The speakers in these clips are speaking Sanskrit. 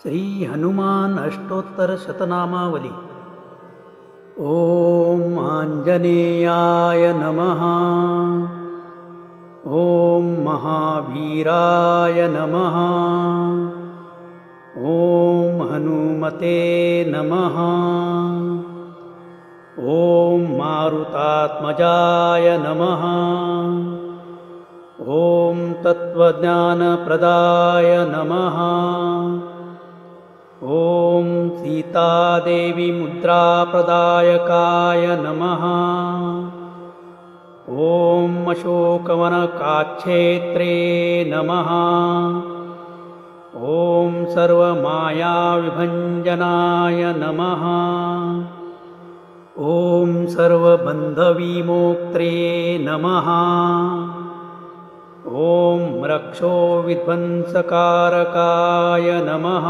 श्री हनुमान अष्टोत्तर शतनामावली। ओम आंजनेयाय नमः। ओम महावीराय नमः। ओम हनुमते नमः। ओम मारुतात्मजाय नमः। ओम तत्वज्ञानप्रदाय नमः। ओम सीतादेवी मुद्राप्रदायकाय नमः। ओम अशोकवनकाक्षेत्रे नमः। ओम सर्वमायाविभञ्जनाय नमः। ओम सर्वबन्धविमोक्त्रे नमः। ओम रक्षोविध्वंसकारकाय नमः।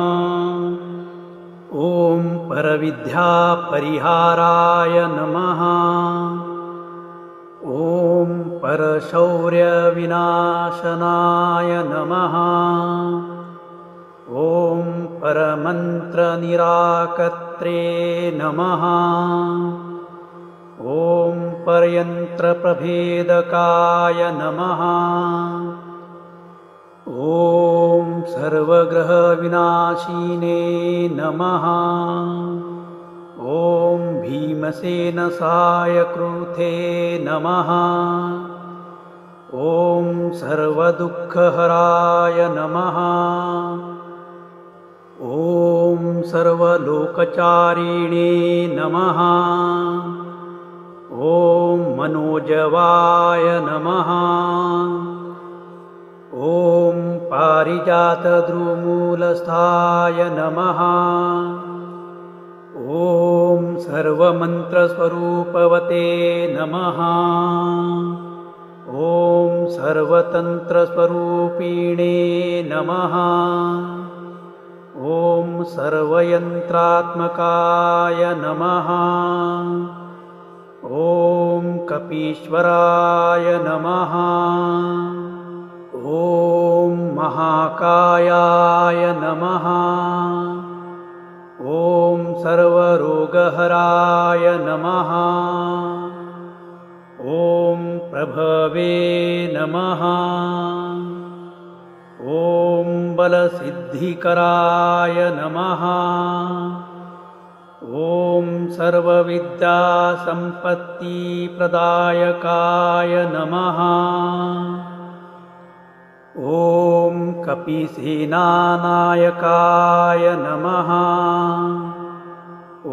ओम परविद्यापरिहाराय नमः। ओम परशौर्यविनाशनाय नमः। ओम परमन्त्रनिराकर्त्रे नमः। ओम परयन्त्रप्रभेदकाय नमः। ओम सर्वग्रहविनाशिने नमः। ओम भीमसेनसायकृते नमः। ओम सर्वदुःखहराय नमः। ओम सर्वलोकचारिणे नमः। ओम मनोजवाय नमः। ओम पारिजातद्रुमूलस्थाय नमः। ओम सर्वमन्त्रस्वरूपवते नमः। ओम सर्वतन्त्रस्वरूपिणे नमः। ओम सर्वयन्त्रात्मकाय नमः। ओम कपीश्वराय नमः। ओम महाकायाय नमः। ओम सर्वरोगहराय नमः। ओम प्रभवे नमः। ओम बलसिद्धिकराय नमः। ओम सर्वविद्यासम्पत्तिप्रदायकाय नमः। ओम कपिसेनानायकाय नमः।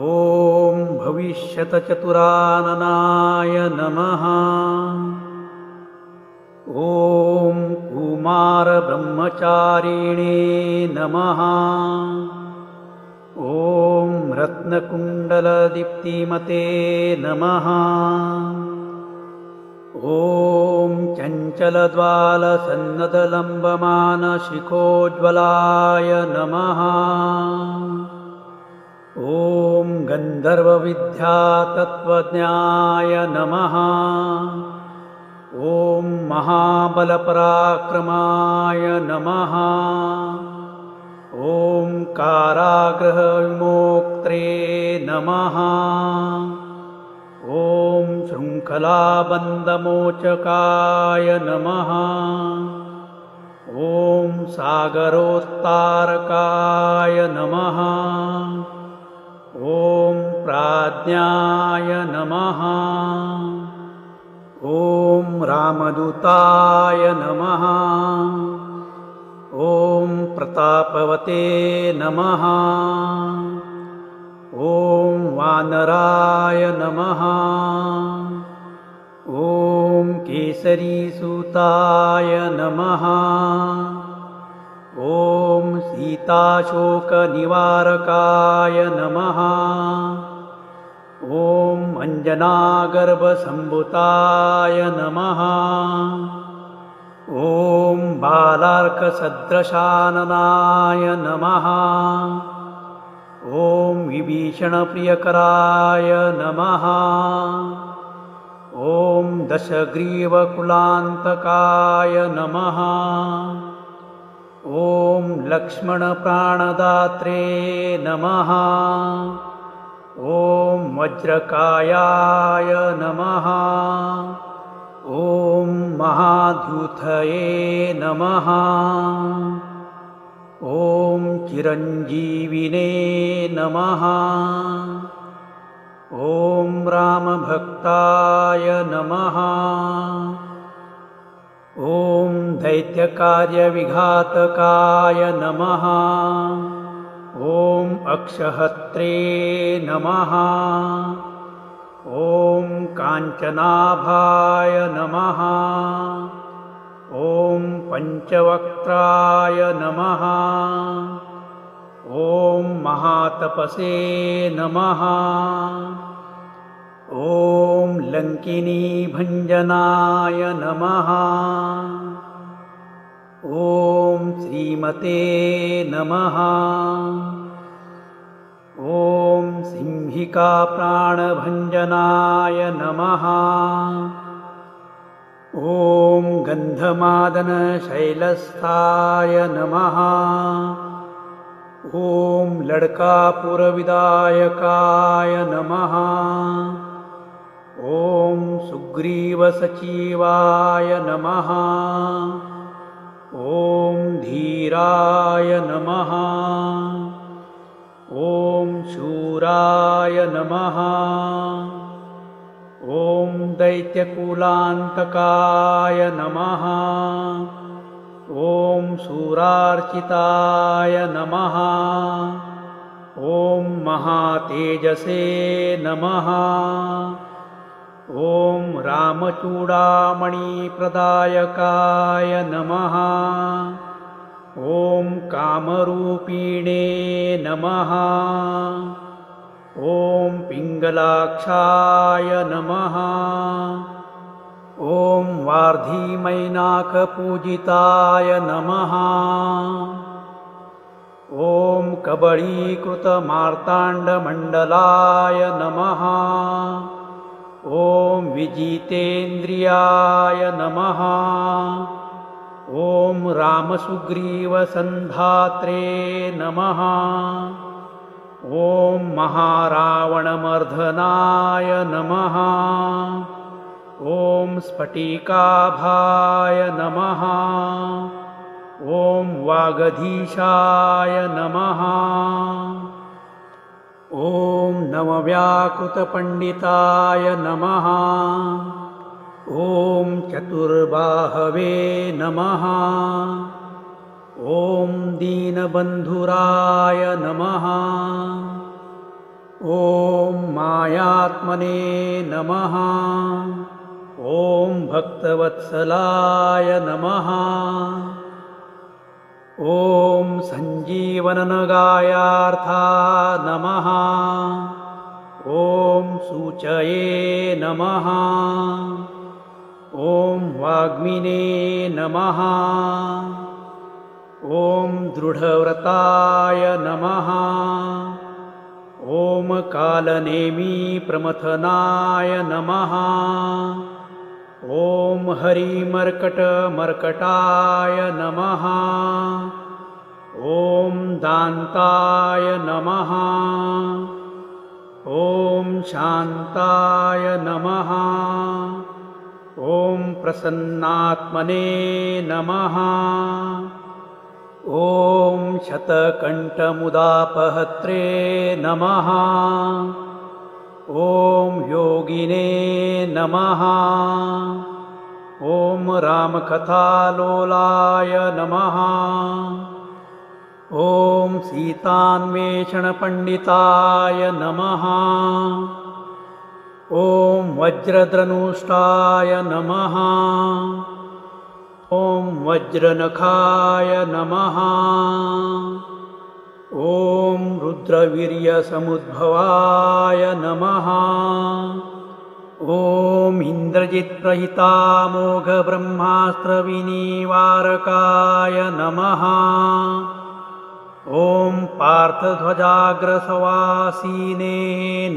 ओम भविष्यतचतुराननाय नमः। ओम कुमारब्रह्मचारिणे नमः। ओम रत्नकुण्डलदीप्तिमते नमः। ओम चञ्चलज्वालसन्नदलम्बमानशिखोज्ज्वलाय नमः। ओम गन्धर्वविद्यातत्त्वज्ञाय नमः। ओम महाबलपराक्रमाय नमः। ओम कारागृहविमोक्त्रे नमः। ओम शृङ्खलाबन्धमोचकाय नमः। ओम सागरोत्तारकाय नमः। ओम प्राज्ञाय नमः। ओम रामदूताय नमः। ओम प्रतापवते नमः। ओम वानराय नमः। ओम केसरीसूताय नमः। ओम सीताशोकनिवारकाय नमः। ओम अंजनागर्भसम्भूताय नमः। ओम बालार्कसदृशाननाय नमः। ओम विभीषणप्रियकराय नमः। ओम दशग्रीवकुलान्तकाय नमः। ॐ लक्ष्मणप्राणदात्रे नमः। ॐ वज्रकायाय नमः। ॐ महाद्युतये नमः। ॐ चिरञ्जीविने नमः। ॐ रामभक्ताय नमः। ॐ दैत्यकार्यविघातकाय नमः। ॐ अक्षहत्रे नमः। ॐ काञ्चनाभाय नमः। ॐ पञ्चवक्त्राय नमः। ॐ महातपसे नमः। ॐ लङ्किनीभञ्जनाय नमः। ॐ श्रीमते नमः। ॐ सिंहिकाप्राणभञ्जनाय नमः। ॐ गन्धमादनशैलस्थाय नमः। ॐ लड्कापुरविदायकाय नमः। ॐ सुग्रीवसचिवाय नमः। ॐ धीराय नमः। ॐ शूराय नमः। ॐ दैत्यकुलान्तकाय नमः। ॐ शूरार्चिताय नमः। ॐ महातेजसे नमः। ॐ रामचूडामणिप्रदायकाय नमः। ॐ कामरूपिणे नमः। ॐ पिङ्गलाक्षाय नमः। ॐ वार्धिमैनाकपूजिताय नमः। ॐ कबळीकृतमार्ताण्डमण्डलाय नमः। ॐ विजितेन्द्रियाय नमः। ॐ रामसुग्रीवसन्धात्रे नमः। ॐ महारावणमर्दनाय नमः। ॐ स्फटिकाभाय नमः। ॐ वागधीशाय नमः। ॐ नवव्याकृतपण्डिताय नमः। ॐ चतुर्बाहवे नमः। ॐ दीनबन्धुराय नमः। ॐ मायात्मने नमः। ॐ भक्तवत्सलाय नमः। ॐ सञ्जीवननगायार्था नमः। ॐ सूचये नमः। ॐ वाग्मिने नमः। ॐ दृढव्रताय नमः। ॐ कालनेमिप्रमथनाय नमः। ॐ हरिमर्कटमर्कटाय नमः। ॐ दान्ताय नमः। ॐ शान्ताय नमः। ॐ प्रसन्नात्मने नमः। ॐ शतकण्ठमुदापहत्रे नमः। ॐ योगिने नमः। ॐ रामकथालोलाय नमः। ॐ सीतान्वेषणपण्डिताय नमः। ॐ वज्रद्रनुष्टाय नमः। ॐ वज्रनखाय नमः। ॐ रुद्रवीर्यसमुद्भवाय नमः। ॐ इन्द्रजित्प्रहितामोघब्रह्मास्त्रविनिवारकाय नमः। ॐ पार्थध्वजाग्रसवासिने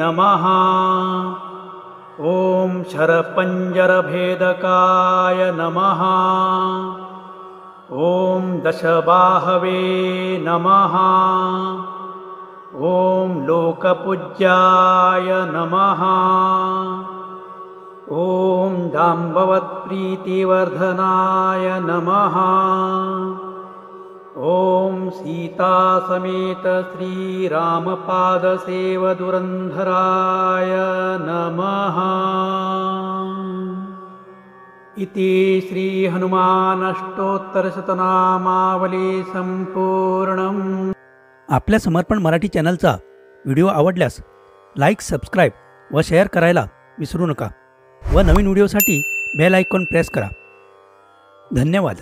नमः। ॐ शरपञ्जरभेदकाय नमः। ॐ दशबाहवे नमः। ॐ लोकपूज्याय नमः। ॐ जाम्बवत्प्रीतिवर्धनाय नमः। ॐ सीतासमेत श्रीरामपादसेवदुरन्धराय नमः। इति श्रीहनुमानष्टोत्तरशतनामावली संपूर्णम्। आपल्या समर्पण मराठी चॅनलचा व्हिडिओ आवडल्यास लाईक, सबस्क्राईब व शेअर करायला विसरू नका व नवीन व्हिडिओसाठी बेल आयकॉन प्रेस करा। धन्यवाद।